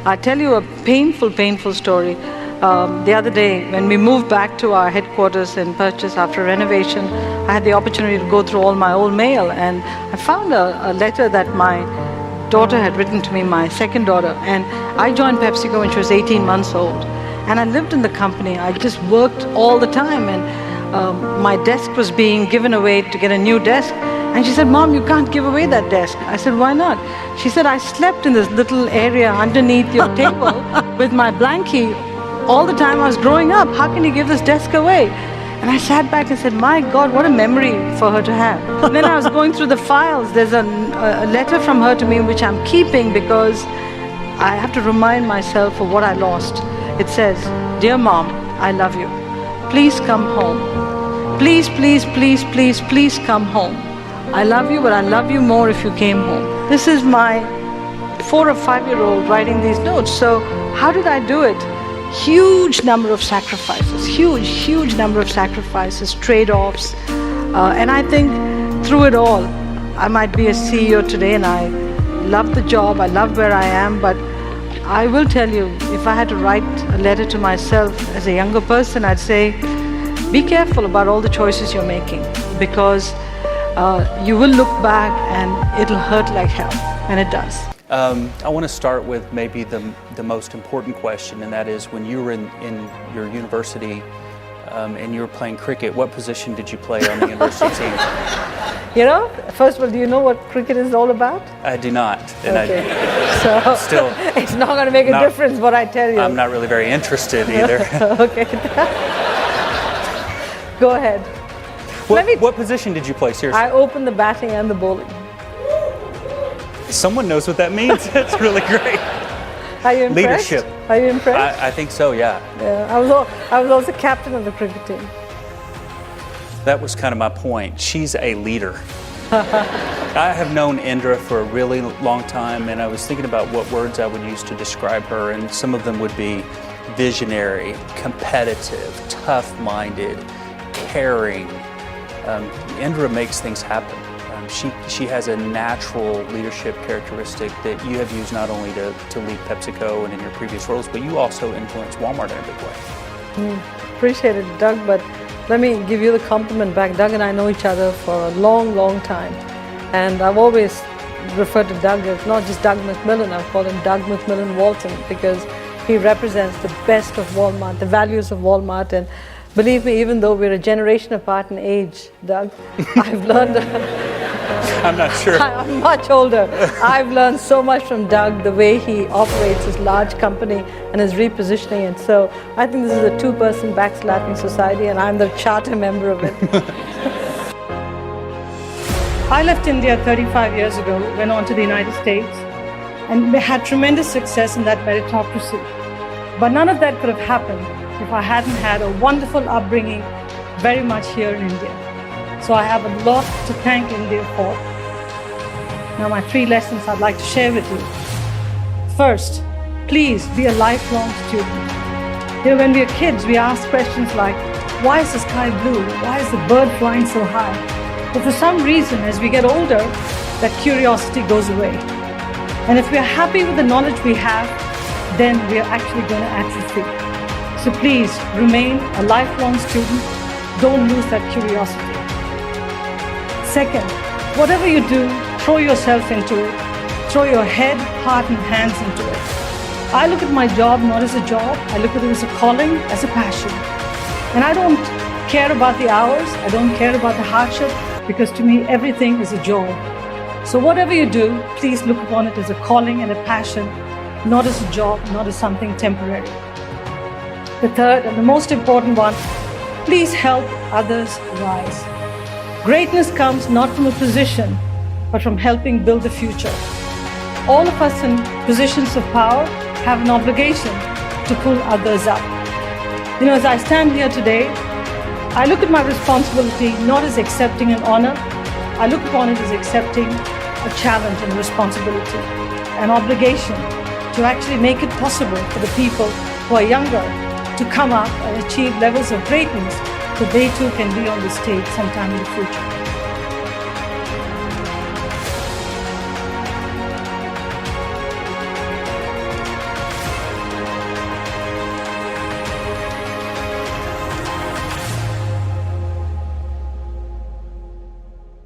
I tell you a painful story. The other day, when we moved back to our headquarters in Purchase after renovation, I had the opportunity to go through all my old mail, and I found a letter that my daughter had written to me, my second daughter. And I joined PepsiCo when she was 18 months old. And I lived in the company. I just worked all the time, and my desk was being given away to get a new desk. And she said, "Mom, you can't give away that desk." I said, "Why not?" She said, "I slept in this little area underneath your table with my blankie all the time I was growing up. How can you give this desk away?" And I sat back and said, my God, what a memory for her to have. And then I was going through the files. There's a letter from her to me which I'm keeping because I have to remind myself of what I lost. It says, "Dear Mom, I love you. Please come home. Please, please, please, please, please come home. I love you, but I love you more if you came home." This is my 4 or 5-year-old writing these notes. So how did I do it? Huge number of sacrifices, huge number of sacrifices, trade-offs. And I think through it all, I might be a CEO today, and I love the job, I love where I am, but I will tell you, if I had to write a letter to myself as a younger person, I'd say, be careful about all the choices you're making, because you will look back and it'll hurt like hell, and it does. I want to start with maybe the most important question, and that is, when you were in your university and you were playing cricket, what position did you play on the university team? You know, first of all, do you know what cricket is all about? I do not. And okay. So still, it's not going to make a difference what I tell you. I'm not really very interested either. Okay. Go ahead. What position did you play, seriously? I opened the batting and the bowling. Someone knows what that means. That's really great. Are you impressed? Leadership. Are you impressed? I think so, yeah. Yeah. I was also captain of the cricket team. That was kind of my point. She's a leader. I have known Indra for a really long time, and I was thinking about what words I would use to describe her, and some of them would be visionary, competitive, tough-minded, caring. Indra makes things happen. She has a natural leadership characteristic that you have used not only to lead PepsiCo and in your previous roles, but you also influence Walmart in a big way. Appreciate it, Doug, but let me give you the compliment back. Doug and I know each other for a long time, and I've always referred to Doug as not just Doug McMillan, I've called him Doug McMillan Walton, because he represents the best of Walmart, the values of Walmart. And believe me, even though we're a generation apart in age, Doug, I've learned... I'm not sure. I'm much older. I've learned so much from Doug, the way he operates his large company and his repositioning. And so I think this is a two-person backslapping society, and I'm the charter member of it. I left India 35 years ago, went on to the United States, and we had tremendous success in that meritocracy. But none of that could have happened if I hadn't had a wonderful upbringing very much here in India. So I have a lot to thank India for. Now my 3 lessons I'd like to share with you. First, please be a lifelong student. You know, when we are kids, we ask questions like, why is the sky blue? Why is the bird flying so high? But for some reason, as we get older, that curiosity goes away. And if we are happy with the knowledge we have, then we are actually going to atrophy. So please remain a lifelong student. Don't lose that curiosity. Second, whatever you do, throw yourself into it. Throw your head, heart, and hands into it. I look at my job not as a job. I look at it as a calling, as a passion. And I don't care about the hours. I don't care about the hardship, because to me, everything is a joy. So whatever you do, please look upon it as a calling and a passion, not as a job, not as something temporary. The third and the most important one, please help others rise. Greatness comes not from a position, but from helping build the future. All of us in positions of power have an obligation to pull others up. You know, as I stand here today, I look at my responsibility not as accepting an honor. I look upon it as accepting a challenge and a responsibility, an obligation to actually make it possible for the people who are younger to come up and achieve levels of greatness so they too can be on the stage sometime in the future.